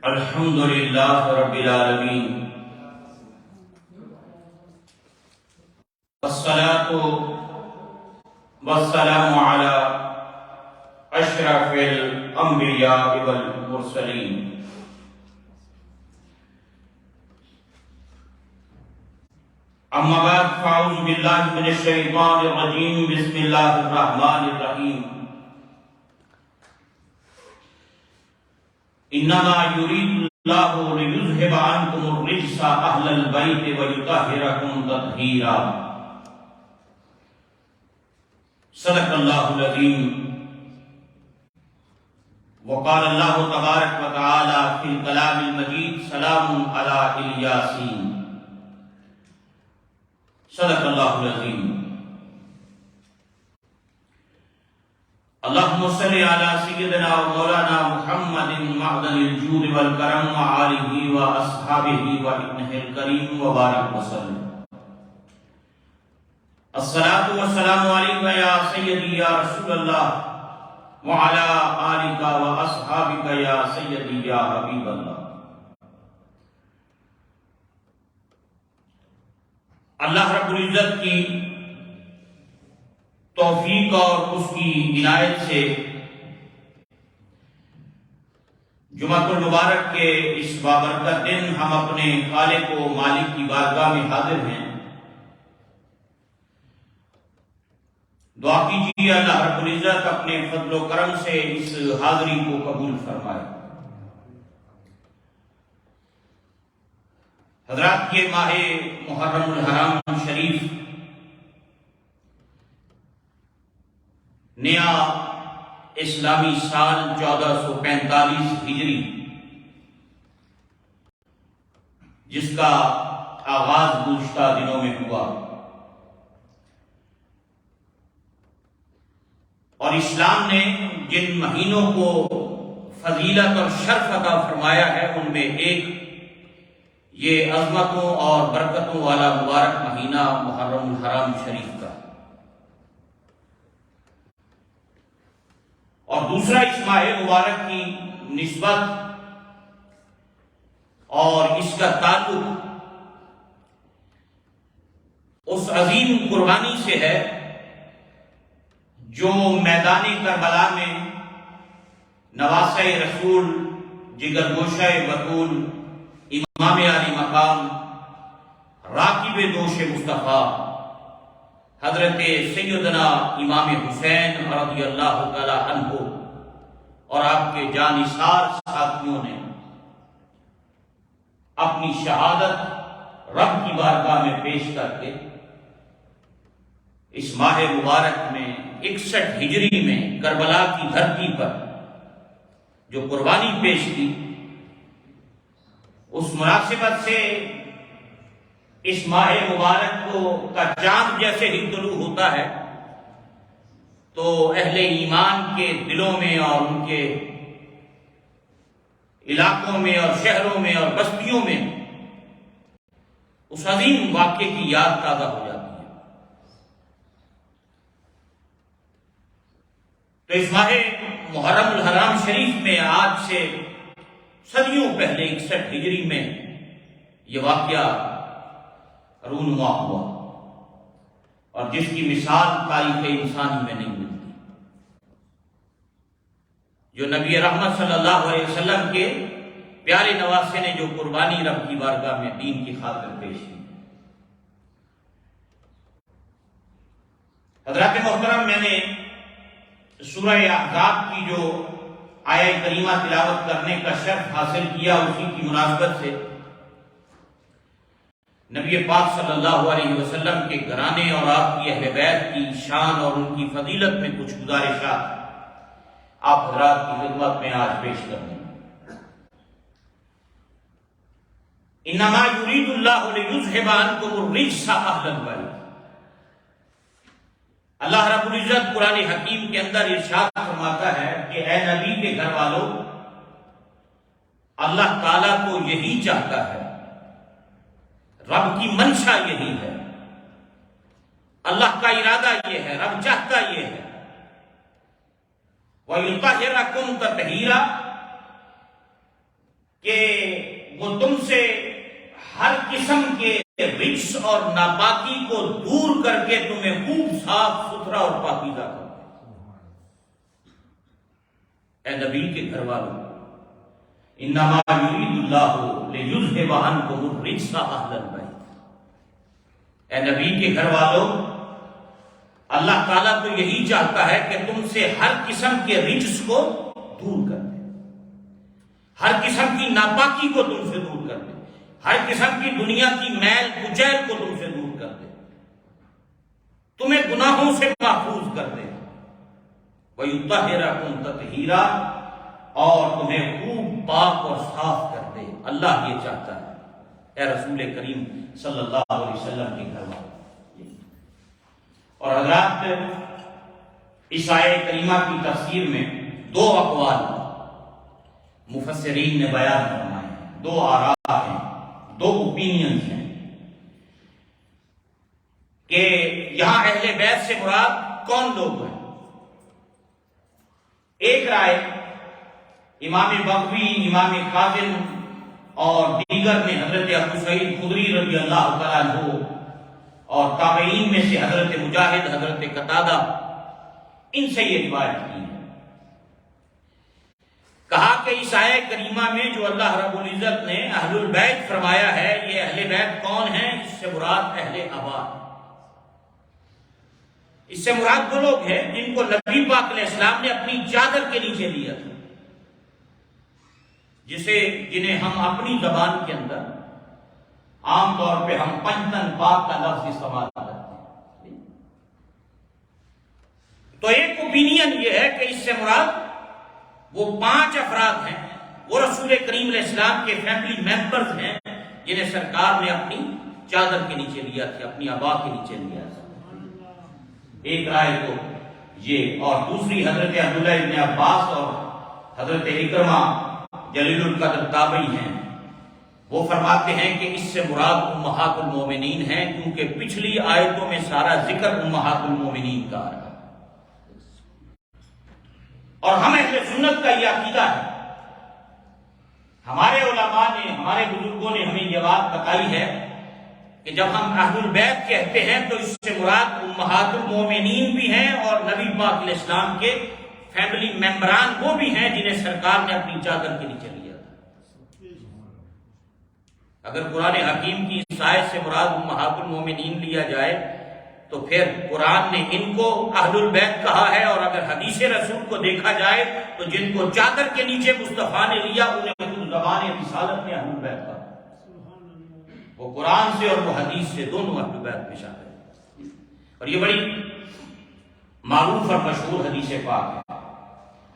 الحمد للہ رب العالمین، والصلاة والسلام علی اشرف الانبیاء والمرسلین۔ اما بعد فاعوذ باللہ من الشیطان الرجیم، بسم اللہ الرحمن الرحیم۔ انما یرید اللہ لیذھب عنکم الرجس اہل البیت ویطہرکم تطہیرا۔ صدق اللہ العظیم۔ وقال اللہ تبارک و تعالی فی الکلام المجید، سلام علی الیاسین۔ صدق اللہ العظیم۔ اللہم صلی علی سیدنا و مولانا محمد معدن الجود والکرم وآلہ واصحابہ وابنہ الکریم وبارک وسلم۔ الصلاۃ والسلام علیکہ یا سیدی یا رسول اللہ وعلی آلکہ واصحابہ یا سیدی یا حبیب اللہ۔ اللہ رب العزت کی توفیق اور اس کی عنایت سے جمعۃ المبارک کے اس بابرکت دن ہم اپنے خالق و مالک کی بارگاہ میں حاضر ہیں۔ دعا کیجیے اللہ رب العزت اپنے فضل و کرم سے اس حاضری کو قبول فرمائے۔ حضرات، یہ ماہ محرم الحرام شریف نیا اسلامی سال 1445 ہجری، جس کا آغاز گزشتہ دنوں میں ہوا، اور اسلام نے جن مہینوں کو فضیلت اور شرف عطا فرمایا ہے ان میں ایک یہ عظمتوں اور برکتوں والا مبارک مہینہ محرم الحرام شریف کا، اور دوسرا اس ماہ مبارک کی نسبت اور اس کا تعلق اس عظیم قربانی سے ہے جو میدان کربلا میں نواسہ رسول، جگر گوشہ بطول، امام علی مقام، راکب دوش مصطفیٰ حضرت سیدنا امام حسین رضی اللہ تعالی عنہ اور آپ کے جانثار ساتھیوں نے اپنی شہادت رب کی بارگاہ میں پیش کر کے اس ماہ مبارک میں 61 ہجری میں کربلا کی دھرتی پر جو قربانی پیش کی، اس مناسبت سے اس ماہ مبارک کا چاند جیسے ہی طلوع ہوتا ہے تو اہل ایمان کے دلوں میں اور ان کے علاقوں میں اور شہروں میں اور بستیوں میں اس عظیم واقعے کی یاد تازہ ہو جاتی ہے۔ تو اس ماہ محرم الحرام شریف میں آج سے صدیوں پہلے 61 ہجری میں یہ واقعہ رونما ہوا، اور جس کی مثال تاریخ انسانی میں نہیں ملتی، جو نبی رحمت صلی اللہ علیہ وسلم کے پیارے نواسے نے جو قربانی رب کی بارگاہ میں دین کی خاطر پیش کی۔ حضرات محترم، میں نے سورہ احزاب کی جو آیہ کریمہ تلاوت کرنے کا شرف حاصل کیا، اسی کی مناسبت سے نبی پاک صلی اللہ علیہ وسلم کے گھرانے اور آپ کی اہل بیت کی شان اور ان کی فضیلت میں کچھ گزارشات آپ حضرات کی خدمت میں آج پیش کرنے ہیں۔ انما یرید اللہ لیذھب عنکم الرجس اہل البیت۔ اللہ رب العزت قرآن حکیم کے اندر ارشاد فرماتا ہے کہ اے نبی کے گھر والوں، اللہ تعالیٰ کو یہی چاہتا ہے، رب کی منشا یہی ہے، اللہ کا ارادہ یہ ہے، رب چاہتا یہ ہے، وَيُطَهِّرَكُمْ تَطْهِيرًا، کہ وہ تم سے ہر قسم کے رجس اور ناپاکی کو دور کر کے تمہیں خوب صاف ستھرا اور پاکیزہ کر دے۔ اے نبی کے گھر والوں، انما یرید اللہ لیذھب عنکم الرجس اہل البیت، اے نبی کے گھر والوں، اللہ تعالیٰ تو یہی چاہتا ہے کہ تم سے ہر قسم کے رجس کو دور کر دے، ہر قسم کی ناپاکی کو تم سے دور کر دے، ہر قسم کی دنیا کی میل کچیل کو تم سے دور کر دے، تمہیں گناہوں سے محفوظ کر دے، وَيُطَهِّرَكُمْ تَطْهِيرًا، اور تمہیں خوب پاک اور صاف کر دے۔ اللہ یہ چاہتا ہے، اے رسول کریم صلی اللہ علیہ وسلم کے گھر والے۔ اور حضرات، اس آیہ کریمہ کی تفسیر میں دو اقوال مفسرین نے بیان فرمائے ہیں، دو آراء ہیں، دو اوپینینز ہیں کہ یہاں اہل بیت سے مراد کون لوگ ہیں۔ ایک رائے امام بغوی، امام کاظم اور دیگر نے حضرت ابو سعید خدری رضی اللہ تعالیٰ عنہ اور تابعین میں سے حضرت مجاہد، حضرت قتادہ، ان سے یہ روایت کی ہے، کہا کہ اس آیہ کریمہ میں جو اللہ رب العزت نے اہل البیت فرمایا ہے، یہ اہل بیت کون ہیں؟ اس سے مراد اہل آبا، اس سے مراد وہ لوگ ہیں جن کو نبی پاک علیہ السلام نے اپنی چادر کے نیچے لیا تھا، جنہیں ہم اپنی زبان کے اندر عام طور پہ ہم پنجتن پاک کا لفظ استعمال کرتے ہیں۔ تو ایک اوپینین یہ ہے کہ اس سے مراد وہ 5 افراد ہیں، وہ رسول کریم علیہ السلام کے فیملی ممبرز ہیں جنہیں سرکار نے اپنی چادر کے نیچے لیا تھا، اپنی آبا کے نیچے لیا تھا۔ ایک رائے تو یہ، اور دوسری حضرت عبداللہ ابن عباس اور حضرت اکرمہ جلیل القدر تابعی ہیں، وہ فرماتے ہیں کہ اس سے مراد امہات المومنین ہیں، کیونکہ پچھلی آیتوں میں سارا ذکر امہات المومنین کا آ رہا ہے۔ اور ہم اہل سنت کا یہ عقیدہ ہے، ہمارے علماء نے، ہمارے بزرگوں نے ہمیں یہ بات بتائی ہے کہ جب ہم اہل البیت کہتے ہیں تو اس سے مراد امہات المومنین بھی ہیں اور نبی پاک علیہ السلام کے فیملی ممبران وہ بھی ہیں جنہیں سرکار نے اپنی چادر کے نیچے لیا تھا۔ اگر قرآن حکیم کی اس آیت سے مراد امہات المومنین لیا جائے تو پھر قرآن نے ان کو اہل البیت کہا ہے، اور اگر حدیث رسول کو دیکھا جائے تو جن کو چادر کے نیچے مصطفیٰ نے لیا انہیں خود زبان رسالت نے اہل البیت کہا، وہ قرآن سے اور وہ حدیث سے دونوں اہل البیت میں شامل ہیں۔ اور یہ بڑی معروف اور مشہور حدیث پاک ہے،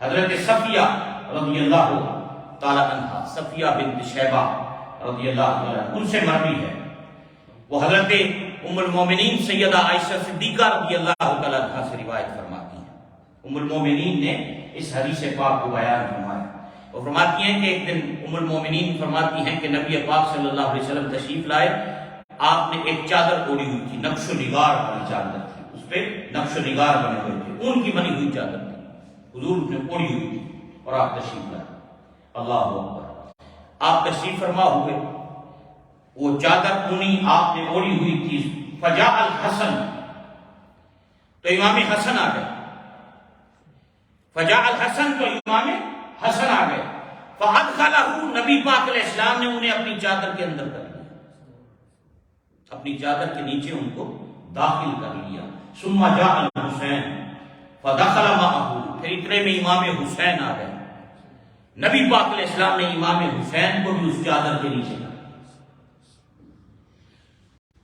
حضرت صفیہ رضی اللہ تعالی عنہ، صفیہ بنت شیبہ رضی اللہ تعالی ان سے مروی ہے، وہ حضرت ام المومنین سیدہ عائشہ صدیقہ رضی اللہ تعالی عنہ سے روایت فرماتی ہیں۔ ام المومنین نے اس حدیث پاک کو بیان فرمایا، وہ فرماتی ہیں کہ ایک دن ام المومنین فرماتی ہیں کہ نبی پاک صلی اللہ علیہ وسلم تشریف لائے، آپ نے ایک چادر اوڑھی ہوئی تھی، نقش و نگار والی چادر تھی، اس پہ نقش و نگار بنے ہوئے تھے، اون کی بنی ہوئی چادر تھی، حضور نے اوڑھی ہوئی تھی اور آپ تشریف لائے۔ اللہ اکبر، آپ تشریف فرما ہوئے، وہ چادر اونی آپ نے اوڑھی ہوئی تھی، فجاء الحسن، تو امام حسن آ گئے، فجاء الحسن، تو امام حسن آ گئے، فادخلہ، نبی پاک علیہ السلام نے انہیں اپنی چادر کے اندر کر لیا، اپنی چادر کے نیچے ان کو داخل کر لیا۔ ثم جاء الحسین فدخل معه، پھر اتنے میں امام حسین آ گئے، نبی پاک علیہ السلام نے امام حسین کو بھی اس چادر کے نیچے کر،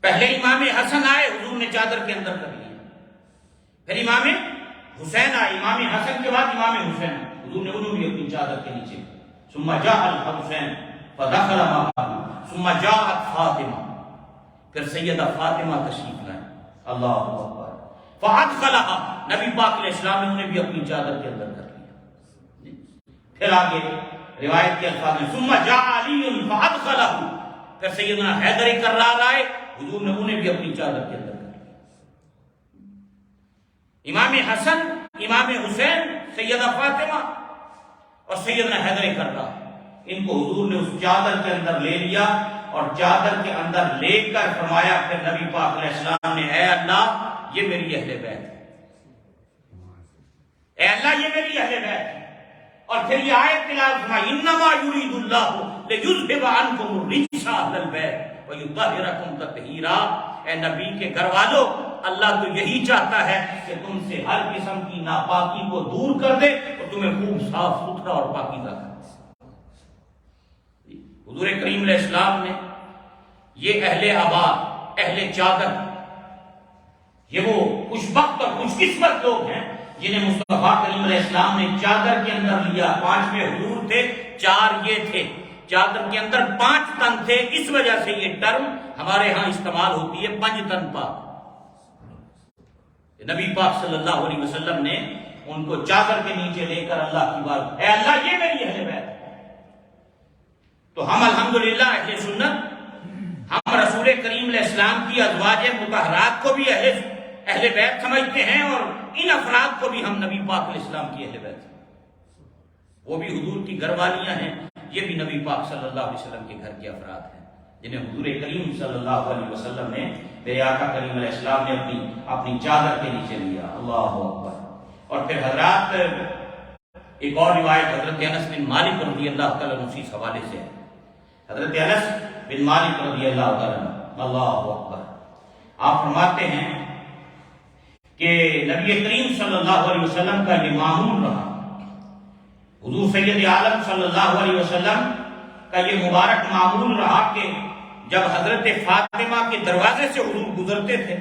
پہلے امام حسن آئے، حضور نے چادر کے اندر کر لیا، پھر امام حسین آئے، امام حسن کے بعد امام حسین، حضور نے انہوں بھی اپنی چادر کے نیچے۔ ثم جاء الحسین فدخل معه ثم جاءت فاطمہ، پھر سیدہ فاطمہ تشریف لائیں، اللہ اکبر، فادخلها، نبی پاک علیہ السلام نے انہیں بھی اپنی چادر کے اندر کر لیا۔ پھر آگے روایت کے الفاظ میں ثم جاء علی فادخلہ، پھر سیدنا حیدر کرار آئے، حضور نے انہیں بھی اپنی چادر کے اندر کر لیا۔ امام حسن، امام حسین، سیدہ فاطمہ اور سیدنا حیدر کرار، ان کو حضور نے اس چادر کے اندر لے لیا اور چادر کے اندر لے کر فرمایا پھر نبی پاک علیہ السلام نے اے اللہ یہ میری اہل بیت ہے، اے اللہ یہ میری اہل بیت ہے۔ اور پھر یہ آیت تلاوت فرمائی انما یرید اللہ لیذھب عنکم الرجس اہل البیت ویطہرکم تطہیرا۔ اے نبی کے گھر والوں، اللہ تو یہی چاہتا ہے کہ تم سے ہر قسم کی ناپاکی کو دور کر دے اور تمہیں خوب صاف ستھرا اور پاکیزہ کر دے۔ حضور کریم علیہ السلام نے یہ اہل آباد، اہل چادر، یہ وہ خوش بخت اور خوش قسمت لوگ ہیں جنہیں مصطفیٰ کریم علیہ السلام نے چادر کے اندر لیا۔ 5 حضور تھے، 4 یہ تھے، چادر کے اندر 5 تن تھے، اس وجہ سے یہ ٹرم ہمارے ہاں استعمال ہوتی ہے 5 تن پاک۔ نبی پاک صلی اللہ علیہ وسلم نے ان کو چادر کے نیچے لے کر اللہ کی بات، اے اللہ یہ میری اہل بیت۔ تو ہم الحمدللہ اہل سنت، ہم رسول کریم علیہ السلام کی ازواج مطہرات کو بھی اہل بیت سمجھتے ہیں، اور ان افراد کو بھی ہم نبی پاک علیہ السلام کی اہل بیت، وہ بھی حضور کی گھر والیاں ہیں، یہ بھی نبی پاک صلی اللہ علیہ وسلم کے گھر کے افراد ہیں جنہیں حضور کریم صلی اللہ علیہ وسلم نے، میرے آقا کریم علیہ السلام نے اپنی چادر کے نیچے لیا۔ اللہ اکبر۔ اور پھر حضرات ایک اور روایت حضرت انس بن مالک رضی اللہ تعالیٰ عنہ اسی حوالے سے ہے۔ حضرت انس بن مالک رضی اللہ تعالیٰ عنہ، اللہ اکبر، آپ فرماتے ہیں کہ نبی کریم صلی اللہ علیہ وسلم کا یہ معمول رہا، حضور سید عالم صلی اللہ علیہ وسلم کا یہ مبارک معمول رہا کہ جب حضرت فاطمہ کے دروازے سے حضور گزرتے تھے،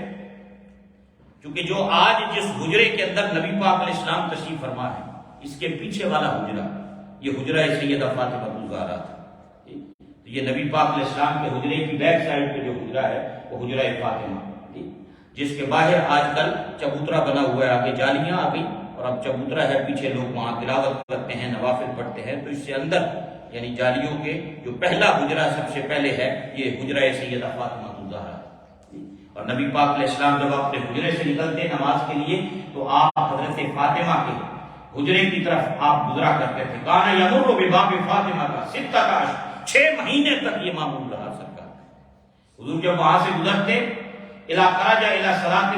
چونکہ جو آج جس حجرے کے اندر نبی پاک علیہ السلام تشریف فرما ہے، اس کے پیچھے والا حجرہ یہ حجرہ سیدہ فاطمہ الزہرا تھا۔ یہ نبی پاک علیہ السلام کے حجرے کی بیک سائڈ پہ جو حجرہ ہے وہ حجرہ فاطمہ، جس کے باہر آج کل چبوترا بنا ہوا ہے، آگے جالیاں آ گئی اور اب چبوترا ہے، پیچھے لوگ وہاں تلاوت کرتے ہیں، نوافل پڑھتے ہیں، تو اس سے اندر یعنی جالیوں کے جو پہلا حجرہ سب سے پہلے ہے یہ حجرہ سیدہ فاطمہ الزہرا۔ اور نبی پاک علیہ السلام جب اپنے حجرے سے نکلتے نماز کے لیے تو آپ حضرت فاطمہ کے حجرے کی طرف آپ گزرا کرتے تھے۔ کانا یمر بباب فاطمہ کا 6 مہینے تک یہ معمول رہا سرکار۔ حضور جب وہاں سے گزرتے اذا خرج الى صلاۃ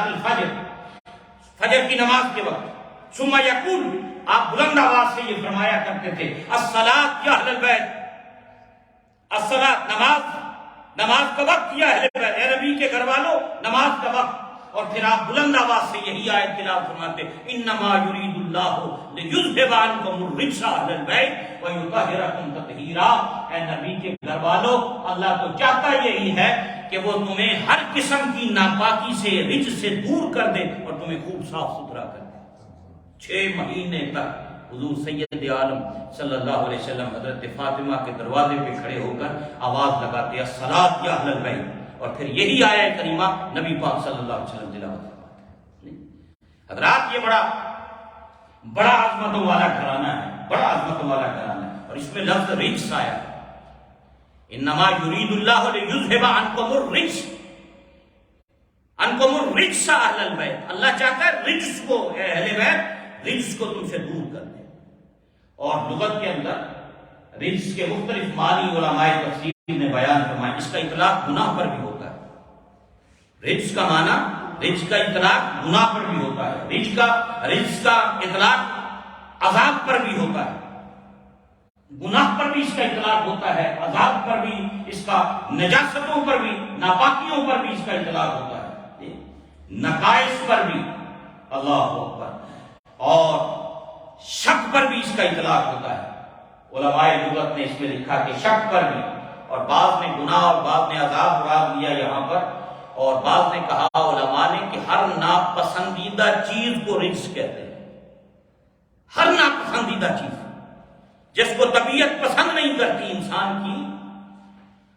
الفجر، فجر کی نماز کے وقت، ثم یقول، آپ بلند آواز سے یہ فرمایا کرتے تھے الصلاۃ یا اہل البیت، الصلاۃ نماز کا وقت یا اہل بیت، اے نبی کے گھر والوں نماز کا وقت۔ اور پھر آپ بلند آواز سے یہی آیت تلاوت فرماتے انما یرید اللہ لیذھب عنکم الرجس اہل البیت ویطہرکم تطہیرا۔ اے نبی کے گھر والوں، اللہ تو چاہتا یہی ہے کہ وہ تمہیں ہر قسم کی ناپاکی سے، رجس سے دور کر دے اور تمہیں خوب صاف ستھرا کر دے۔ 6 مہینے تک حضور سید عالم صلی اللہ علیہ وسلم حضرت فاطمہ کے دروازے پہ کھڑے ہو کر آواز لگاتے الصلاۃ یا اہل البیت، اور پھر یہی آیت کریمہ نبی پاک صلی اللہ علیہ وسلم تلاوت فرماتے ہیں۔ حضرات یہ بڑا عظمتوں والا گھرانہ ہے، بڑا عظمتوں والا گھرانہ ہے، اور اس میں لفظ رجس آیا ہے، انما یرید اللہ لیذھب عنکم الرجس، عنکم الرجس اہل البیت، اللہ چاہتا ہے رجس کو، اے اہل بیت، رجس کو تم سے دور کر دے۔ اور لغت کے اندر رجس کے مختلف معنی علماء تفسیر نے بیان فرمائے۔ اس کا اطلاق گناہ پر بھی ہوتا ہے، رجس کا معنی، رجس کا اطلاق گناہ پر بھی ہوتا ہے، رجس کا اطلاق عذاب پر بھی ہوتا ہے، گناہ پر بھی اس کا اطلاق ہوتا ہے، عذاب پر بھی اس کا، نجاستوں پر بھی، ناپاکیوں پر بھی اس کا اطلاق ہوتا ہے، نقائص پر بھی، اللہ اکبر، اور شک پر بھی اس کا اطلاق ہوتا ہے۔ علماء لغت نے اس میں لکھا کہ شک پر بھی، اور بعض نے گناہ اور بعض نے عذاب مراد لیا یہاں پر، اور بعض نے کہا علماء نے کہ ہر ناپسندیدہ چیز کو رجس کہتے ہیں، ہر ناپسندیدہ چیز جس کو طبیعت پسند نہیں کرتی انسان کی،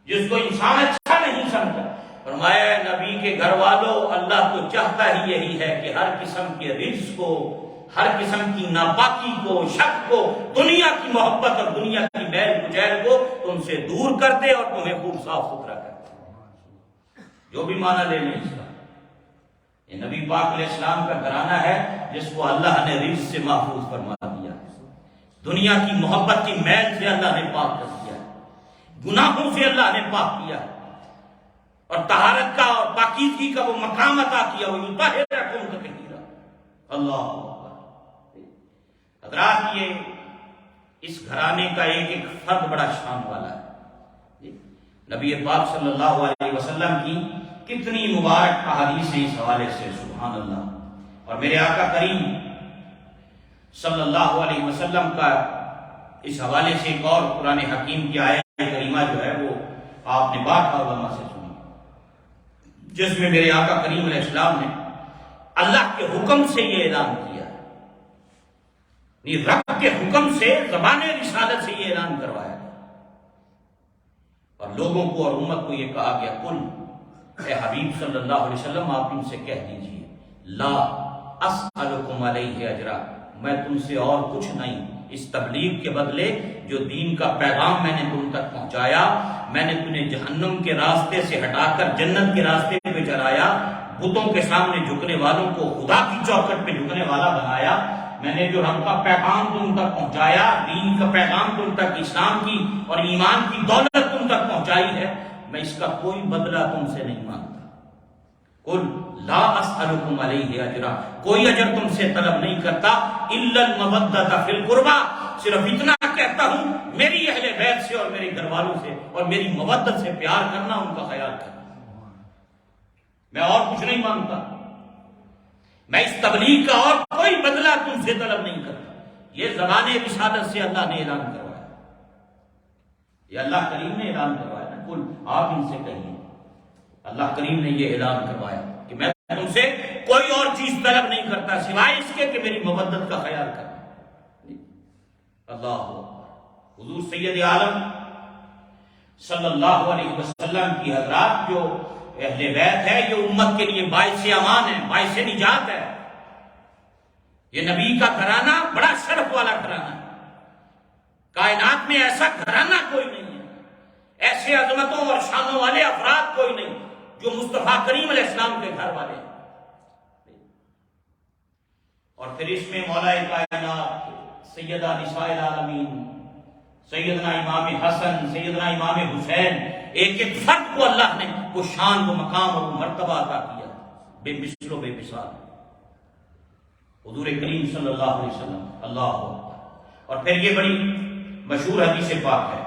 جس کو انسان اچھا نہیں سمجھتا، فرمایا نبی کے گھر والوں، اللہ تو چاہتا ہی یہی ہے کہ ہر قسم کے رجس کو، ہر قسم کی ناپاکی کو، شک کو، دنیا کی محبت اور دنیا کی میل کچیل کو تم سے دور کر دے اور تمہیں خوب صاف ستھرا کر دے۔ جو بھی معنی لے لیں اس کا، یہ نبی پاک علیہ السلام کا گھرانہ ہے جس کو اللہ نے رجس سے محفوظ فرما دیا۔ دنیا کی محبت کی میل سے اللہ نے پاک کر دیا، گناہوں سے اللہ نے پاک کیا، اور طہارت کا اور پاکیزگی کا وہ مقام عطا کیا، وہ یطہرکم تطہیرا۔ اللہ اکبر۔ حضرات، یہ اس گھرانے کا ایک ایک فرد بڑا شان والا ہے۔ نبی پاک صلی اللہ علیہ وسلم کی کتنی مبارک احادیث ہیں اس حوالے سے، سبحان اللہ۔ اور میرے آقا کریم صلی اللہ علیہ وسلم کا اس حوالے سے ایک اور قرآن حکیم کی آیت کریمہ جو ہے وہ آپ نے بات علماء سے سنی، جس میں میرے آقا کریم علیہ السلام نے اللہ کے حکم سے یہ اعلان کیا، رب کے حکم سے زبان رسالت سے یہ اعلان کروایا اور لوگوں کو اور امت کو یہ کہا گیا، قل، اے حبیب صلی اللہ علیہ وسلم آپ ان سے کہہ دیجئے، لا اسألکم علیہ اجرا، میں تم سے اور کچھ نہیں اس تبلیغ کے بدلے جو دین کا پیغام میں نے تم تک پہنچایا، میں نے تمہیں جہنم کے راستے سے ہٹا کر جنت کے راستے پہ چلایا، بتوں کے سامنے جھکنے والوں کو خدا کی چوکھٹ پہ جھکنے والا بنایا، میں نے جو رب کا پیغام تم تک پہنچایا، دین کا پیغام تم تک، اسلام کی اور ایمان کی دولت تم تک پہنچائی ہے، میں اس کا کوئی بدلہ تم سے نہیں مانگتا۔ قل لا اسألکم علیہ اجرا، کوئی اجر تم سے طلب نہیں کرتا، الا المودۃ فی القربى، صرف اتنا کہتا ہوں میری اہل بیت سے اور میرے گھر والوں سے اور میری مودت سے پیار کرنا، ان کا خیال کرنا، میں اور کچھ نہیں مانگتا، میں اس تبلیغ کا اور کوئی بدلہ تم سے طلب نہیں کرتا۔ یہ زبان رسالت سے اللہ نے اعلان کروایا، یہ اللہ کریم نے اعلان کروایا نا، قل، آپ ان سے کہیے، اللہ کریم نے یہ اعلان کروایا کہ میں تم سے کوئی اور چیز طلب نہیں کرتا سوائے اس کے کہ میری مودت کا خیال کرنا۔ اللہ حضور سید عالم صلی اللہ علیہ وسلم کی حضرات جو اہل بیت ہے، یہ امت کے لیے باعث امان ہے، باعث نجات ہے۔ یہ نبی کا گھرانہ بڑا شرف والا گھرانہ ہے، کائنات میں ایسا گھرانہ کوئی نہیں ہے، ایسے عظمتوں اور شانوں والے افراد کوئی نہیں جو مصطفیٰ کریم علیہ السلام کے گھر والے ہیں۔ اور پھر اس میں مولا کائنات سیدہ نساء العالمین، سیدنا امام حسن، سیدنا امام حسین، ایک ایک فرد کو اللہ نے وہ شان، وہ مقام اور وہ مرتبہ عطا کیا، بے مثل و بے مثال، حضور کریم صلی اللہ علیہ وسلم۔ اللہ اکبر۔ اور پھر یہ بڑی مشہور حدیث پاک ہے،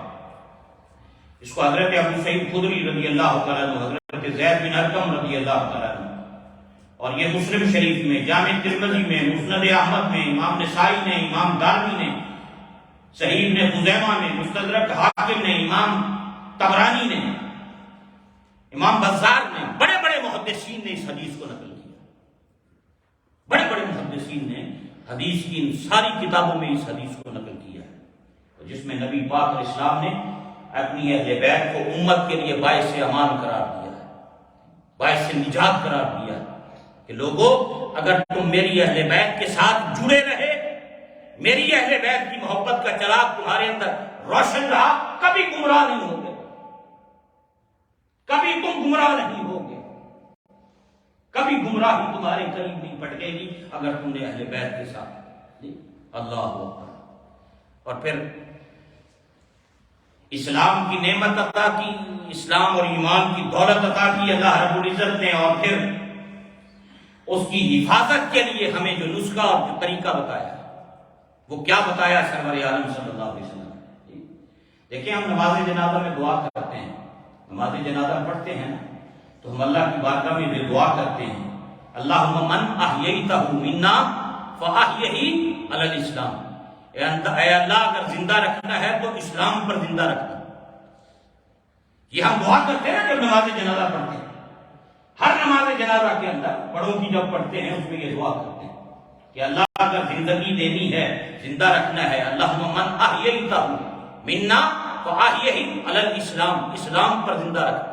اس کو حضرت ابو سعید خدری رضی اللہ تعالیٰ عنہ، حضرت زید بن ارقم رضی اللہ تعالیٰ عنہ، اور یہ مسلم شریف میں، جامع ترمذی میں، مسند احمد میں، امام نسائی نے، امام دارمی نے، صحیح ابن خزیمہ میں، مستدرک حاکم نے، امام طبرانی نے، امام بزار نے، بڑے بڑے محدثین نے اس حدیث کو نقل کیا، بڑے بڑے محدثین نے حدیث کی ان ساری کتابوں میں اس حدیث کو نقل کیا ہے، جس میں نبی پاک علیہ السلام نے اپنی اہل بیت کو امت کے لیے باعث امان قرار دیا ہے، باعث نجات قرار دیا ہے کہ لوگوں، اگر تم میری اہل بیت کے ساتھ جڑے رہے، میری اہل بیت کی محبت کا چراغ تمہارے اندر روشن رہا، کبھی گمراہ نہیں ہوگے، کبھی تم گمراہ نہیں ہوگے، کبھی گمراہی تمہارے قریب نہیں پٹکے گی اگر تم نے اہل بیت کے ساتھ۔ اللہ اکبر۔ اور پھر اسلام کی نعمت عطا کی، اسلام اور ایمان کی دولت عطا کی اللہ رب العزت نے، اور پھر اس کی حفاظت کے لیے ہمیں جو نسخہ اور جو طریقہ بتایا، وہ کیا بتایا سرور عالم صلی اللہ علیہ وسلم۔ دیکھیں، ہم نماز جنازہ میں دعا کرتے ہیں، نماز جنازہ پڑھتے ہیں تو ہم اللہ کی بارگاہ میں یہ دعا کرتے ہیں، اللہم من احییتہ منا فاحیہ علی الاسلام، اے اللہ اگر زندہ رکھنا ہے تو اسلام پر زندہ رکھنا۔ یہ ہم دعا کرتے ہیں جب نماز جنازہ پڑھتے ہیں، ہر نماز جنازہ کے اندر بڑوں کی جب پڑھتے ہیں اس میں یہ دعا کرتے ہیں کہ اللہ اگر زندگی دینی ہے، زندہ رکھنا ہے، اللہم من احییتہ منا فاحیہ علی الاسلام، اسلام پر زندہ رکھنا،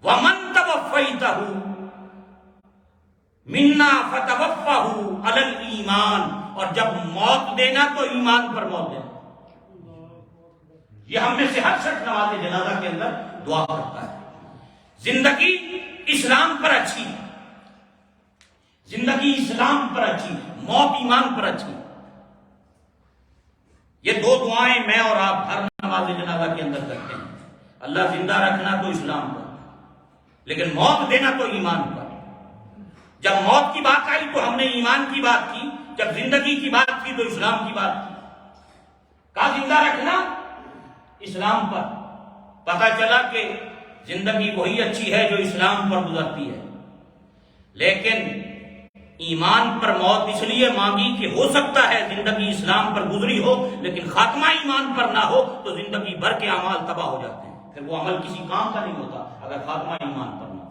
ومن توفیتہ منا فتوفہ علی الایمان، اور جب موت دینا تو ایمان پر موت دینا۔ یہ ہم میں سے ہر شخص نماز جنازہ کے اندر دعا کرتا ہے، زندگی اسلام پر اچھی، زندگی اسلام پر اچھی، موت ایمان پر اچھی۔ یہ دو دعائیں میں اور آپ ہر نماز جنازہ کے اندر کرتے ہیں. اللہ زندہ رکھنا تو اسلام پر، لیکن موت دینا تو ایمان پر. جب موت کی بات آئی تو ہم نے ایمان کی بات کی، جب زندگی کی بات کی تو اسلام کی بات کی. کہا زندہ رکھنا اسلام پر. پتہ چلا کہ زندگی وہی اچھی ہے جو اسلام پر گزرتی ہے، لیکن ایمان پر موت اس لیے مانگی کہ ہو سکتا ہے زندگی اسلام پر گزری ہو لیکن خاتمہ ایمان پر نہ ہو تو زندگی بھر کے اعمال تباہ ہو جاتے ہیں، پھر وہ عمل کسی کام کا نہیں ہوتا اگر خاتمہ ایمان پر نہ ہو.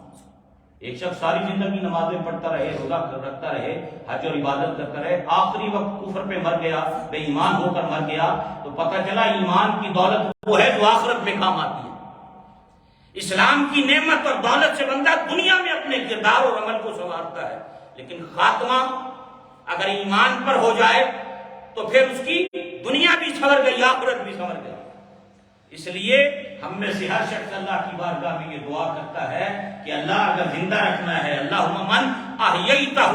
ایک شخص ساری زندگی نمازیں پڑھتا رہے، روزہ رکھتا رہے، حج اور عبادت کرتا رہے، آخری وقت کفر پہ مر گیا، بے ایمان ہو کر مر گیا، تو پتہ چلا ایمان کی دولت وہ ہے جو آخرت میں کام آتی ہے. اسلام کی نعمت اور دولت سے بندہ دنیا میں اپنے کردار اور عمل کو سنوارتا ہے، لیکن خاتمہ اگر ایمان پر ہو جائے تو پھر اس کی دنیا بھی سنور گئی، آخرت بھی سنور گئی. اس لیے ہم میں سے ہر شخص اللہ کی بارگاہ میں یہ دعا کرتا ہے کہ اللہ اگر زندہ رکھنا ہے، اللہم من احییتہ،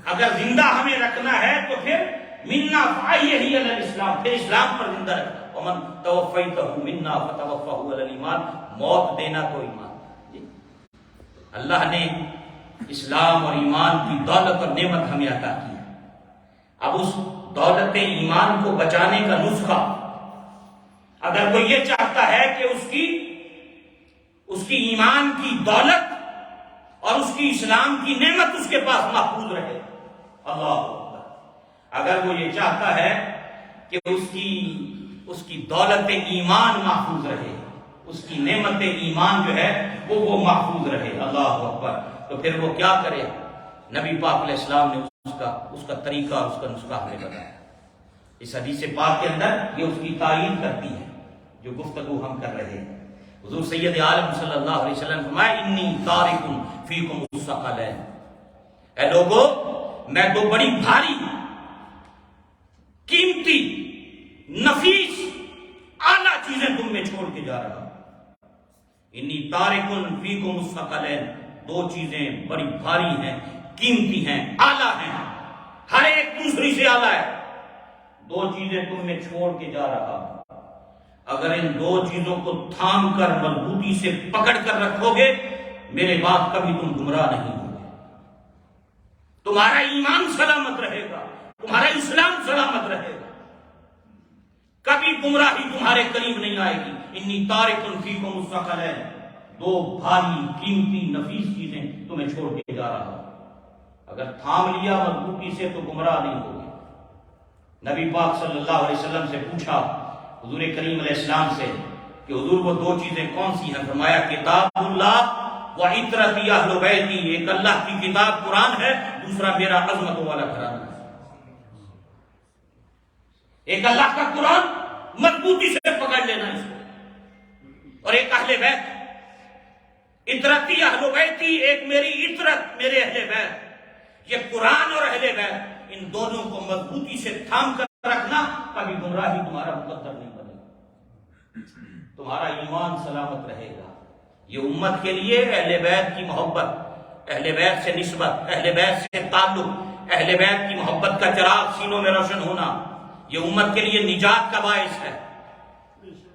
اگر زندہ ہمیں رکھنا ہے تو پھر منا فاحیہ علی الاسلام، پھر اسلام پر زندہ رکھنا. ومن توفیتہ منا فتوفہ علی الایمان، موت دینا تو ایمان. اللہ نے اسلام اور ایمان کی دولت اور نعمت ہمیں عطا کی ہے. اب اس دولت ایمان کو بچانے کا نسخہ، اگر کوئی یہ چاہتا ہے کہ اس کی ایمان کی دولت اور اس کی اسلام کی نعمت اس کے پاس محفوظ رہے، اللہ اکبر، اگر وہ یہ چاہتا ہے کہ اس کی دولت ایمان محفوظ رہے، اس کی نعمت ایمان جو ہے وہ محفوظ رہے، اللہ اکبر، تو پھر وہ کیا کرے؟ نبی پاک علیہ السلام نے اس کا طریقہ، اس کا نسخہ ہمیں بتایا. اس حدیث پاک کے اندر یہ اس کی تعین کرتی ہے جو گفتگو ہم کر رہے ہیں. حضور سید عالم صلی اللہ علیہ وسلم فرمایا انی تارک فیکم الثقلین، اے لوگو میں دو بڑی بھاری، قیمتی، نفیس، اعلیٰ چیزیں تم میں چھوڑ کے جا رہا ہوں. انی تارک فیکم الثقلین، دو چیزیں بڑی بھاری ہیں، قیمتی ہیں، اعلیٰ ہیں، ہر ایک دوسری سے اعلیٰ ہے. دو چیزیں تم میں چھوڑ کے جا رہا ہوں، اگر ان دو چیزوں کو تھام کر مضبوطی سے پکڑ کر رکھو گے میرے بعد کبھی تم گمراہ نہیں ہوگے. تمہارا ایمان سلامت رہے گا، تمہارا اسلام سلامت رہے گا، کبھی گمراہی تمہارے قریب نہیں آئے گی. انی تارک فیکم الثقلین، دو بھاری، قیمتی، نفیس چیزیں تمہیں چھوڑ کے جا رہا ہوں، اگر تھام لیا مضبوطی سے تو گمراہ نہیں ہوگے. نبی پاک صلی اللہ علیہ وسلم سے پوچھا حضور کریم علیہ السلام سے کہ حضور وہ دو چیزیں کون سی ہیں؟ فرمایا کتاب اللہ و عطرتی اہل بیتی، ایک اللہ کی کتاب قرآن ہے، دوسرا میرا عظمت والا گھرانہ ہے. ایک اللہ کا قرآن مضبوطی سے پکڑ لینا اس کو، اور ایک اہل بیت، عطرتی اہل بیتی، ایک میری عطرت، میرے اہل بیت. یہ قرآن اور اہل بیت، ان دونوں کو مضبوطی سے تھام کر رکھنا، کبھی گمراہی تمہارا مقدر نہیں بنے گا، تمہارا ایمان سلامت رہے گا. یہ امت کے لیے اہل بیت کی محبت، اہل بیت سے نسبت، اہل بیت سے تعلق، اہل بیت کی محبت کا چراغ سینوں میں روشن ہونا، یہ امت کے لیے نجات کا باعث ہے،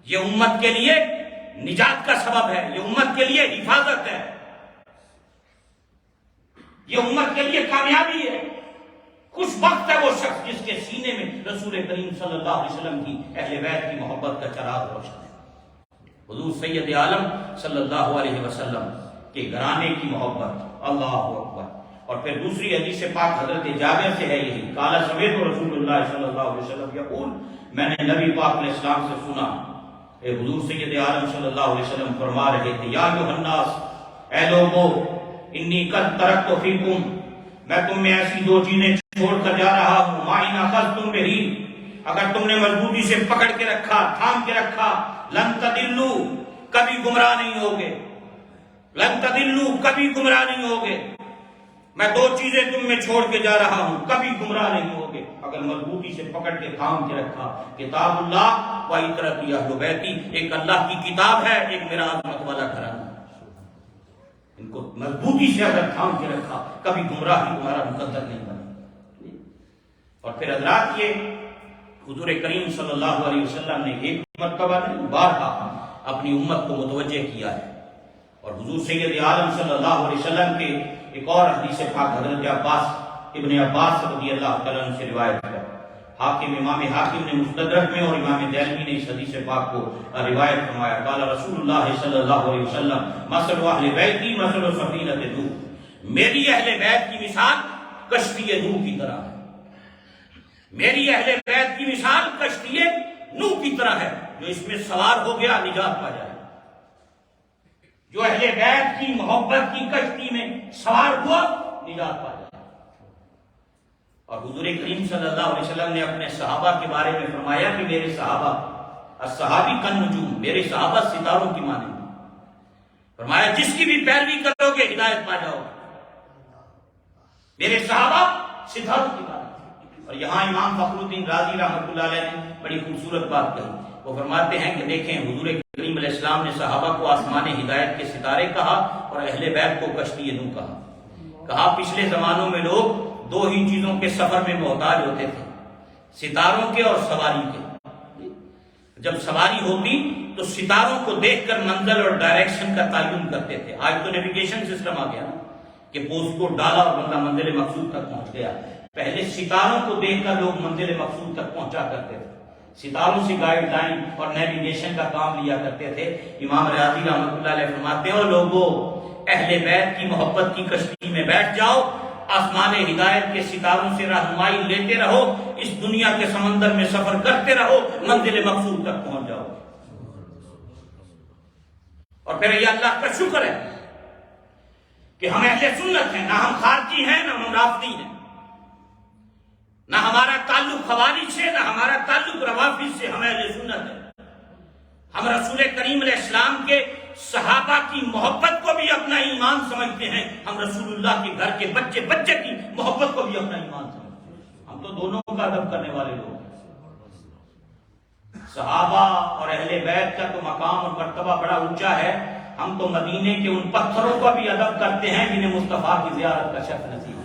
یہ امت کے لیے نجات کا سبب ہے، یہ امت کے لیے حفاظت ہے، یہ امت کے لیے کامیابی ہے. خوش بخت ہے وہ شخص جس کے سینے میں رسول کریم صلی اللہ علیہ وسلم کی اہل بیت کی محبت کا چراغ روشن ہے. حضور سید عالم صلی اللہ علیہ وسلم کے گھرانے کی محبت، اللہ اکبر. اور پھر دوسری حدیث پاک حضرت جابر سے ہے یہی، قال سمعت رسول اللہ صلی اللہ علیہ وسلم یقول، میں نے نبی پاک علیہ السلام سے سنا، اے حضور سید عالم صلی اللہ علیہ وسلم فرما رہے تھے، یا ایھا الناس، اے لوگو، انی قد ترکت فیکم، میں تم میں ایسی دو چیزیں چھوڑ کر جا رہا ہوں، ما ان اخذتم بہ، اگر تم نے مضبوطی سے پکڑ کے رکھا، تھام کے رکھا، لن تضلوا، کبھی گمراہ نہیں ہوگے، لن تضلوا، کبھی گمراہ نہیں ہوگے. میں دو چیزیں تم میں چھوڑ کے جا رہا ہوں، کبھی گمراہ نہیں ہوگے اگر مضبوطی سے پکڑ کے تھام کے رکھا. کتاب اللہ و عطرتی اہل بیتی، ایک اللہ کی کتاب ہے، ایک میرا عظمت والا گھرانہ. ان کو مضبوطی سے اگر تھام کے رکھا کبھی گمراہی تمہارا مقدر نہیں بنے. اور پھر حضرات یہ حضور کریم صلی اللہ علیہ وسلم نے ایک مرتبہ نہیں بارہا اپنی امت کو متوجہ کیا ہے، اور حضور سید عالم صلی اللہ علیہ وسلم کے ایک اور حدیث پاک حضرت ابن عباس رضی اللہ تعالیٰ عنہ سے روایت ہے، امام حاکم نے مستدرک میں اور امام دہلوی نے اس حدیث پاک کو روایت فرمایا، قال رسول اللہ صلی اللہ علیہ وسلم مثل اہل بیتی مثل سفینۃ نوح، میری اہل بیت کی مثال کشتی نوح کی طرح ہے، میری اہل بیت کی مثال کشتی نوح کی طرح ہے، جو اس میں سوار ہو گیا نجات پا جائے، جو اہل بیت کی محبت کی کشتی میں سوار ہوا نجات پا جائے۔ اور حضور کریم صلی اللہ علیہ وسلم نے اپنے صحابہ کے بارے میں فرمایا کہ میرے صحابہ الصحابی کالنجوم، میرے صحابہ ستاروں کی مانند، فرمایا جس کی بھی پیروی کرو گے ہدایت پا جاؤ، میرے صحابہ ستاروں کی مانند۔ اور یہاں امام فخر الدین رازی رحمۃ اللہ علیہ نے بڑی خوبصورت بات کہی، وہ فرماتے ہیں کہ دیکھیں حضور کریم علیہ السلام نے صحابہ کو آسمان ہدایت کے ستارے کہا اور اہل بیت کو کشتی نوح کہا پچھلے زمانوں میں لوگ دو ہی چیزوں کے سفر میں محتاج ہوتے تھے، ستاروں کے اور سواری کے۔ جب سواری ہوتی تو ستاروں کو دیکھ کر منزل اور ڈائریکشن کا تعین کرتے تھے، آج تو نیویگیشن سسٹم آ گیا کہ پوسٹ کوڈ ڈالا اور بندہ منزل مقصود تک پہنچ گیا، پہلے ستاروں کو دیکھ کر لوگ منزل مقصود تک پہنچا کرتے تھے، ستاروں سے گائیڈ لائن اور نیویگیشن کا کام لیا کرتے تھے۔ امام راضی رحمۃ اللہ علیہ فرماتے ہیں لوگوں اہل بیت کی محبت کی کشتی میں بیٹھ جاؤ، آسمان ہدایت کے ستاروں سے رہنمائی لیتے رہو، اس دنیا کے سمندر میں سفر کرتے رہو، منزل مقصود تک پہنچ جاؤ۔ اور پھر یہ اللہ کا شکر ہے کہ ہم اہل سنت ہیں، نہ ہم خارجی ہیں نہ ہم رافضی ہیں، نہ ہمارا تعلق خوارج سے نہ ہمارا تعلق روافض سے، ہم اہل سنت ہیں۔ ہم رسول کریم علیہ السلام کے صحابہ کی محبت کو بھی اپنا ایمان سمجھتے ہیں، ہم رسول اللہ کے گھر کے بچے بچے کی محبت کو بھی اپنا ایمان سمجھتے ہیں، ہم تو دونوں کا ادب کرنے والے لوگ ہیں۔ صحابہ اور اہل بیت کا تو مقام اور مرتبہ بڑا اونچا ہے، ہم تو مدینے کے ان پتھروں کا بھی ادب کرتے ہیں جنہیں مصطفیٰ کی زیارت کا شرف نصیب ہے،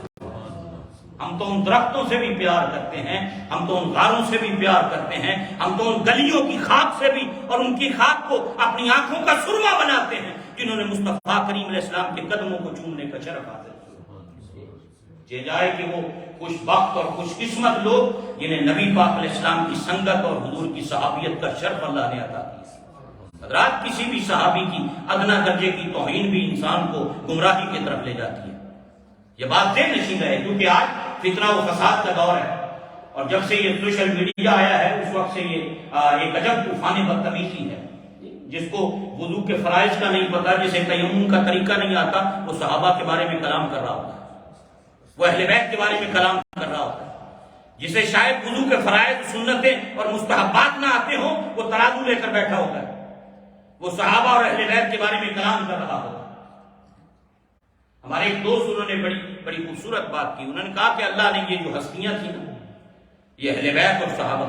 ہم تو ان درختوں سے بھی پیار کرتے ہیں، ہم تو ان غاروں سے بھی پیار کرتے ہیں، ہم تو ان گلیوں کی خاک سے بھی اور ان کی خاک کو اپنی آنکھوں کا سرما بناتے ہیں جنہوں نے مصطفیٰ کریم علیہ السلام کے قدموں کو چومنے کا شرف حاصل کیا جائے کہ وہ خوش بخت اور خوش قسمت لوگ جنہیں نبی پاک علیہ السلام کی سنگت اور حضور کی صحابیت کا شرف اللہ نے عطا کیا۔ حضرات کسی بھی صحابی کی ادنا درجے کی توہین بھی انسان کو گمراہی کی طرف لے جاتی ہے، یہ بات ذہن نشین رہے، کیونکہ آج فتنہ و فساد کا دور ہے، اور جب سے یہ سوشل میڈیا آیا ہے اس وقت سے یہ ایک عجب طوفان بدتمیزی ہے، جس کو وضو کے فرائض کا نہیں پتا، جسے تیمم کا طریقہ نہیں آتا، وہ صحابہ کے بارے میں کلام کر رہا ہوتا ہے، وہ اہل بیت کے بارے میں کلام کر رہا ہوتا ہے، جسے شاید وضو کے فرائض سنتیں اور مستحبات نہ آتے ہوں وہ ترازو لے کر بیٹھا ہوتا ہے، وہ صحابہ اور اہل بیت کے بارے میں کلام کر رہا ہوتا ہے۔ ہمارے ایک دوست انہوں نے بڑی خوبصورت بات کی، انہوں نے کہا کہ اللہ نے یہ جو ہستیاں تھیں نا، یہ اہل بیت اور صحابہ،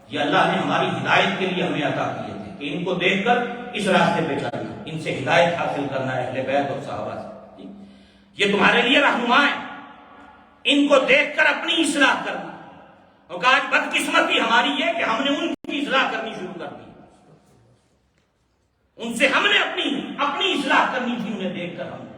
یہ اللہ نے ہماری ہدایت کے لیے ہمیں عطا کیے تھے کہ ان کو دیکھ کر اس راستے پہ چلنا، ان سے ہدایت حاصل کرنا ہے، اہل بیت اور صحابہ سے، یہ تمہارے لیے رہنما ہے، ان کو دیکھ کر اپنی اصلاح کرنا۔ اور کہا آج بدقسمتی ہماری یہ کہ ہم نے ان کی اصلاح کرنی شروع کر دی، ان سے ہم نے اپنی اصلاح کرنی تھی انہیں دیکھ کر ہم نے۔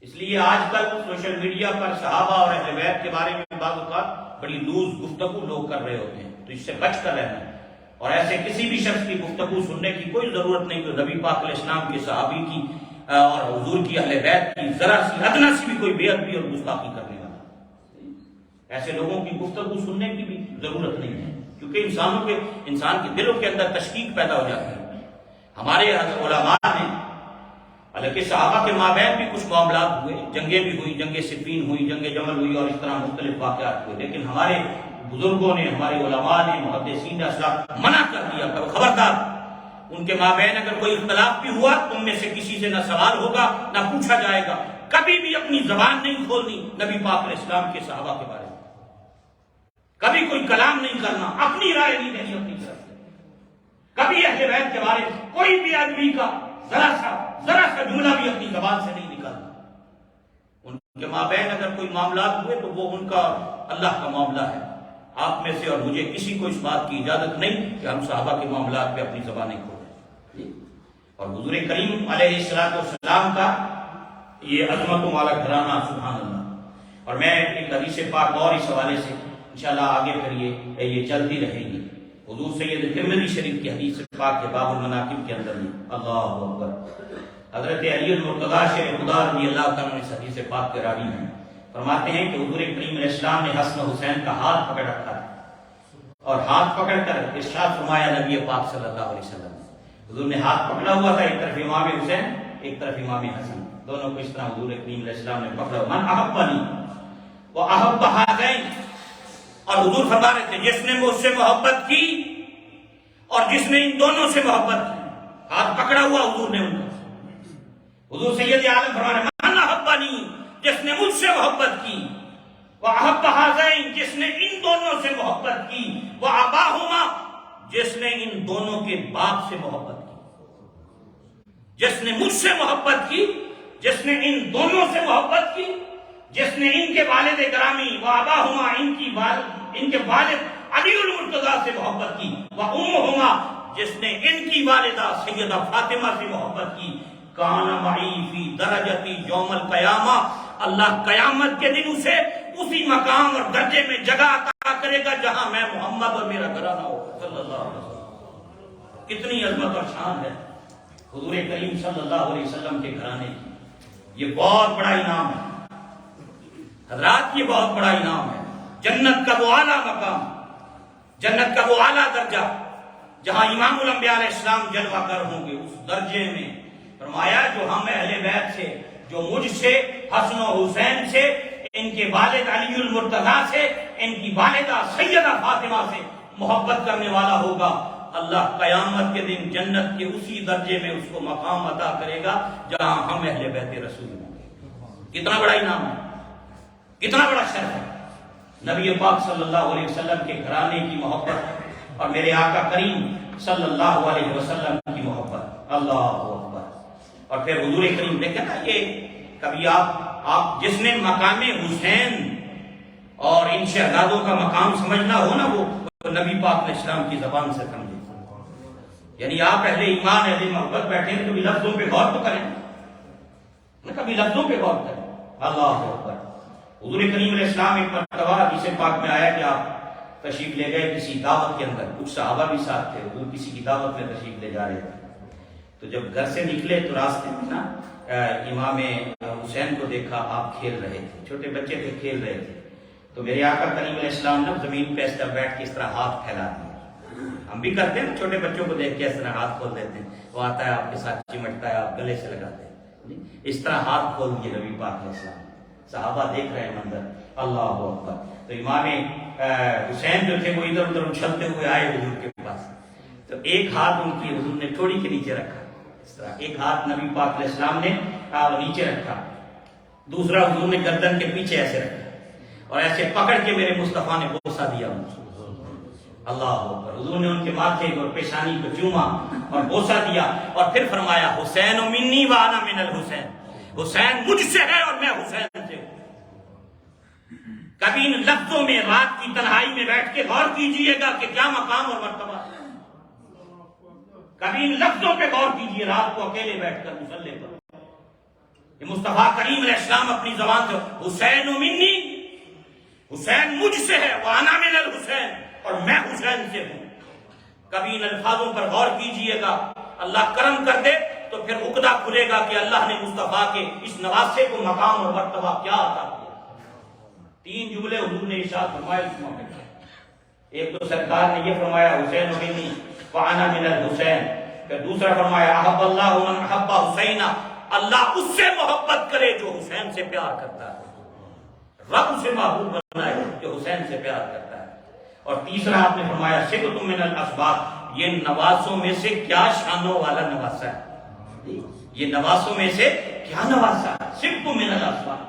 اس لیے آج کل سوشل میڈیا پر صحابہ اور اہل بیت کے بارے میں بعض اوقات بڑی لوز گفتگو لوگ کر رہے ہوتے ہیں، تو اس سے بچ کر رہنا ہے، اور ایسے کسی بھی شخص کی گفتگو سننے کی کوئی ضرورت نہیں کہ نبی پاک علیہ السلام کے صحابی کی اور حضور کی اہل بیت کی ذرا سی ادنا سی بھی کوئی بے ادبی اور گستاخی کرنے والا، ایسے لوگوں کی گفتگو سننے کی بھی ضرورت نہیں ہے، کیونکہ انسان کے دلوں کے اندر تشکیک پیدا ہو جاتی ہے۔ ہمارے علماء نے، حالانکہ صحابہ کے مابین بھی کچھ معاملات ہوئے، جنگیں بھی ہوئی، جنگ صفین ہوئی، جنگ جمل ہوئی، اور اس طرح مختلف واقعات ہوئے، لیکن ہمارے بزرگوں نے، ہمارے علماء نے، محدثین نے اسلاف منع کر دیا کہ خبردار، ان کے مابین اگر کوئی اختلاف بھی ہوا تم میں سے کسی سے نہ سوال ہوگا نہ پوچھا جائے گا، کبھی بھی اپنی زبان نہیں کھولنی نبی پاک علیہ السلام کے صحابہ کے بارے میں، کبھی کوئی کلام نہیں کرنا، اپنی رائے نہیں دینی اپنی طرف سے، کبھی اہل بیت کے بارے میں کوئی بھی آدمی کا ذرا سا جملہ بھی اپنی زبان سے نہیں نکالنا۔ ان کے مابین اگر کوئی معاملات ہوئے تو وہ ان کا اللہ کا معاملہ ہے، آپ میں سے اور مجھے کسی کو اس بات کی اجازت نہیں کہ ہم صحابہ کے معاملات پہ اپنی زبانیں کھولیں۔ اور حضور کریم علیہ السلام کا یہ عظمت والا گھرانہ، سبحان اللہ۔ اور میں ایک حدیث پاک اور اس حوالے سے انشاءاللہ آگے پھر یہ چلتی رہے گی۔ حضور سید ترمذی شریف کی حدیث پاک کے باب المناقب کے اندر یہ اللہ اکبر، حضرت علی المرتضیٰ شیر خدا رضی اللہ تعالیٰ عنہ اس حدیث پاک کے راوی ہیں، فرماتے ہیں کہ حضور کریم علیہ السلام نے حسن و حسین کا ہاتھ پکڑ رکھا تھا، اور ہاتھ پکڑ کر ارشاد فرمایا نبی پاک صلی اللہ علیہ وسلم، حضور نے ہاتھ پکڑا ہوا تھا، ایک طرف امام حسین ایک طرف امام حسن، دونوں کو اس طرح حضور کریم علیہ السلام نے پکڑا، من احبنی واحب ہذین، اور حضور فرما رہے تھے جس نے مجھ سے محبت کی اور جس نے ان دونوں سے محبت کی، ہاتھ پکڑا ہوا حضور نے ان کا۔ حضور سید عالم فرما رہے ہیں من احبنی، جس نے مجھ سے محبت کی، واحب ہذین، جس نے ان دونوں سے محبت کی، واباہما، جس نے ان دونوں کے باپ سے محبت کی، جس نے مجھ سے محبت کی، جس نے ان دونوں سے محبت کی، جس نے ان کے والد گرامی واباہما، ان کے والد علی المرتضیٰ سے محبت کی، وامہما، جس نے ان کی والدہ سیدہ فاطمہ سے محبت کی، کان معی فی درجتی یوم القیامہ، اللہ قیامت کے دن اسے اسی مقام اور درجے میں جگہ عطا کرے گا جہاں میں محمد اور میرا گھرانہ ہو صلی اللہ علیہ وسلم۔ کتنی عظمت اور شان ہے حضور کریم صلی اللہ علیہ وسلم کے گھرانے کی، یہ بہت بڑا انعام ہے حضرات، یہ بہت بڑا انعام ہے۔ جنت کا وہ اعلیٰ مقام، جنت کا وہ اعلیٰ درجہ جہاں امام الانبیاء علیہ السلام جلوہ گر ہوں گے، اس درجے میں فرمایا جو ہم اہل بیت سے، جو مجھ سے، حسن و حسین سے، ان کے والد علی المرتضیٰ سے، ان کی والدہ سیدہ فاطمہ سے محبت کرنے والا ہوگا، اللہ قیامت کے دن جنت کے اسی درجے میں اس کو مقام عطا کرے گا جہاں ہم اہل بیت رسول ہوں گے۔ کتنا بڑا انعام ہے، کتنا بڑا شرف ہے نبی پاک صلی اللہ علیہ وسلم کے گھرانے کی محبت اور میرے آقا کریم صلی اللہ علیہ وسلم کی محبت، اللہ اکبر۔ اور پھر حضور کریم دیکھیں نا، یہ کبھی آپ جس نے مقام حسین اور ان شہزادوں کا مقام سمجھنا ہو نا، وہ نبی پاک علیہ السلام کی زبان سے سمجھے، یعنی آپ اہل ایمان اہل محبت بیٹھے ہیں، کبھی لفظوں پہ غور تو کریں، کبھی لفظوں پہ غور کریں، اللہ اکبر۔ حضور کریم علیہ السلام ایک مرتبہ حدیث پاک میں آیا کہ آپ تشریف لے گئے کسی دعوت کے اندر، کچھ صحابہ بھی ساتھ تھے، حضور کسی کی دعوت میں تشریف لے جا رہے تھے، تو جب گھر سے نکلے تو راستے میں نا امام حسین کو دیکھا، آپ کھیل رہے تھے، چھوٹے بچے تھے، کھیل رہے تھے، تو میرے آقا کریم علیہ السلام نے زمین پہ اس طرح بیٹھ کے اس طرح ہاتھ پھیلا دیا، ہم بھی کرتے ہیں چھوٹے بچوں کو دیکھ کے اس طرح ہاتھ کھول دیتے ہیں، وہ آتا ہے آپ کے ساتھ چمٹتا ہے، آپ گلے سے لگاتے ہیں، اس طرح ہاتھ کھول دیے نبی پاک علیہ السلام، صحابہ دیکھ رہے ہیں منظر، اللہ اکبر۔ تو امام حسین جو تھے وہ ادھر ادھر اچھلتے ہوئے آئے حضور کے پاس، تو ایک ہاتھ ان کی حضور نے ٹھوڑی کے نیچے رکھا، اس طرح ایک ہاتھ نبی پاک علیہ السلام نے نیچے رکھا، دوسرا حضور نے گردن کے پیچھے ایسے رکھا، اور ایسے پکڑ کے میرے مصطفیٰ نے بوسہ دیا مجھے، اللہ اکبر۔ حضور نے ان کے ماتھے اور پیشانی کو چوما اور بوسہ دیا، اور پھر فرمایا حسین منی وانا من الحسین، حسین مجھ سے ہے اور میں حسین سے ہوں۔ کبھی ان لفظوں میں رات کی تنہائی میں بیٹھ کے غور کیجئے گا کہ کیا مقام اور مرتبہ ہے، کبھی ان لفظوں پہ غور کیجئے رات کو اکیلے بیٹھ کر مصلی پر، کہ مصطفیٰ کریم علیہ السلام اپنی زبان سے حسین منی، حسین مجھ سے ہے، وانا من الحسین، اور میں حسین سے ہوں۔ کبھی ان الفاظوں پر غور کیجئے گا، اللہ کرم کر دے تو پھر عقدہ کھلے گا کہ اللہ نے مصطفیٰ کے اس نواسے کو مقام اور مرتبہ کیا عطا کیا۔ تین جملے حضور نے ارشاد فرمائے اس موقع پر، ایک تو سرکار نے یہ فرمایا حسین منی وانا من الحسین، پھر دوسرا فرمایا احب اللہ من احب حسین، اللہ اس سے محبت کرے جو حسین سے پیار کرتا ہے، رب اسے محبوب بنائے جو حسین سے پیار کرتا ہے۔ اور تیسرا آپ نے فرمایا سبت من الاسباط، یہ نواسوں میں سے کیا شانوں والا نواسا ہے، یہ نواسوں میں سے کیا نواسا ہے، سبت من الاسباط،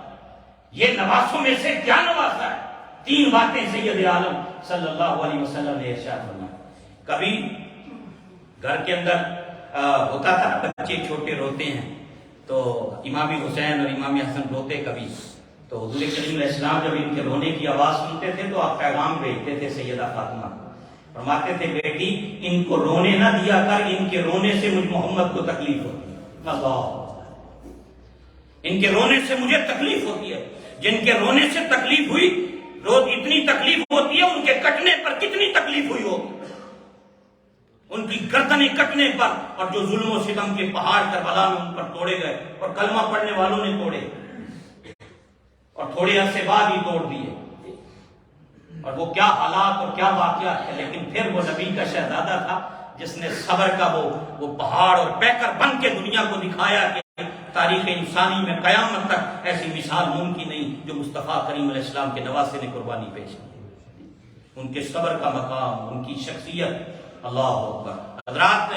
یہ نواسوں میں سے کیا نواسا ہے۔ تین باتیں سید عالم صلی اللہ علیہ وسلم نے ارشاد فرمایا۔ کبھی گھر کے اندر ہوتا تھا بچے چھوٹے روتے ہیں تو امام حسین اور امام حسن روتے کبھی، تو حضور کریم علیہ السلام جب ان کے رونے کی آواز سنتے تھے تو آپ پیغام بھیجتے تھے سیدہ فاطمہ کو، فرماتے تھے بیٹی ان کو رونے نہ دیا کر، ان کے رونے سے مجھ محمد کو تکلیف ہوتی ہے۔ اللہ، ان کے رونے سے مجھے تکلیف ہوتی ہے۔ جن کے رونے سے تکلیف ہوئی، روز اتنی تکلیف ہوتی ہے، ان کے کٹنے پر کتنی تکلیف ہوئی ہوگی، ان کی گردنیں کٹنے پر، اور جو ظلم و ستم کے پہاڑ کربلا میں ان پر توڑے گئے اور کلمہ پڑھنے والوں نے توڑے اور تھوڑے عرصے بعد ہی توڑ دیے، اور وہ کیا حالات اور کیا واقعات تھے۔ لیکن پھر وہ نبی کا شہزادہ تھا جس نے صبر کا وہ پہاڑ اور پیکر بن کے دنیا کو دکھایا کہ تاریخ انسانی میں قیامت تک ایسی مثال ممکن نہیں جو مصطفیٰ کریم علیہ السلام کے نواسے نے قربانی پیش کی۔ ان کے صبر کا مقام، ان کی شخصیت، اللہ اکبر۔ حضرات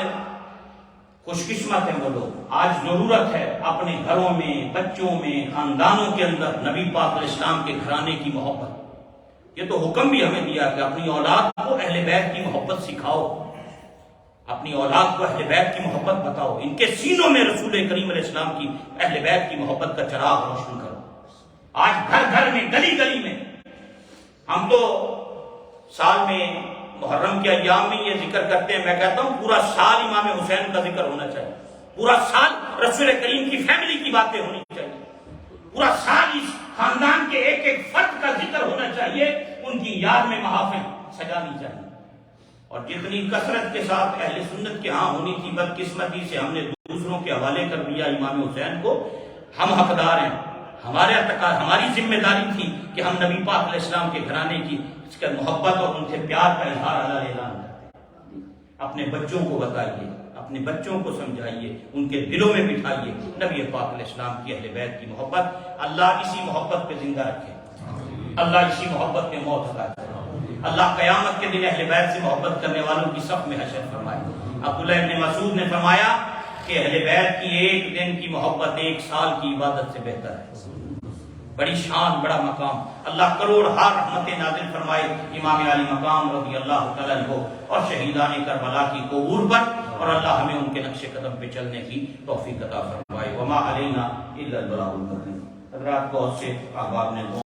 خوش قسمت ہیں وہ لوگ، آج ضرورت ہے اپنے گھروں میں، بچوں میں، خاندانوں کے اندر نبی پاک علیہ السلام کے گھرانے کی محبت۔ یہ تو حکم بھی ہمیں دیا کہ اپنی اولاد کو اہل بیت کی محبت سکھاؤ، اپنی اولاد کو اہل بیت کی محبت بتاؤ، ان کے سینوں میں رسول کریم علیہ السلام کی اہل بیت کی محبت کا چراغ روشن کرو۔ آج گھر گھر میں، گلی گلی میں، ہم تو سال میں محرم کے ایام میں یہ ذکر کرتے ہیں، میں کہتا ہوں پورا سال امام حسین کا ذکر ہونا چاہیے، پورا سال رسول کریم کی فیملی کی باتیں ہونی چاہیے، پورا سال اس خاندان کے ایک ایک فرد کا ذکر ہونا چاہیے، ان کی یاد میں محافل سجانی چاہیے۔ اور جتنی کثرت کے ساتھ اہل سنت کے ہاں ہونی تھی، بدقسمتی سے ہم نے دوسروں کے حوالے کر دیا امام حسین کو۔ ہم حقدار ہیں، ہماری ذمہ داری تھی کہ ہم نبی پاک علیہ السلام کے گھرانے کی اس کا محبت اور ان سے پیار کا اظہار اللہ اعلان کرتے۔ اپنے بچوں کو بتائیے، اپنے بچوں کو سمجھائیے، ان کے دلوں میں بٹھائیے نبی پاک علیہ السلام کی اہل بیت کی محبت۔ اللہ اسی محبت پہ زندہ رکھے، اللہ اسی محبت پہ موت عطا کرے، اللہ قیامت کے دن اہل بیت سے محبت کرنے والوں کی صف میں حشر فرمائے۔ عبداللہ ابن مسعود نے فرمایا کہ اہل بیت کی ایک دن کی محبت 1 سال کی عبادت سے بہتر ہے۔ بڑی شان، بڑا مقام، اللہ کروڑ ہار رحمتیں نازل فرمائے امام علی مقام رضی اللہ تعالیٰ عنہ اور شہیدان کربلا کی قبور پر، اور اللہ ہمیں ان کے نقش قدم پہ چلنے کی توفیق عطا فرمائے۔ وما علینا الا البلاغ المبین۔ حضرات بہت سے احباب نے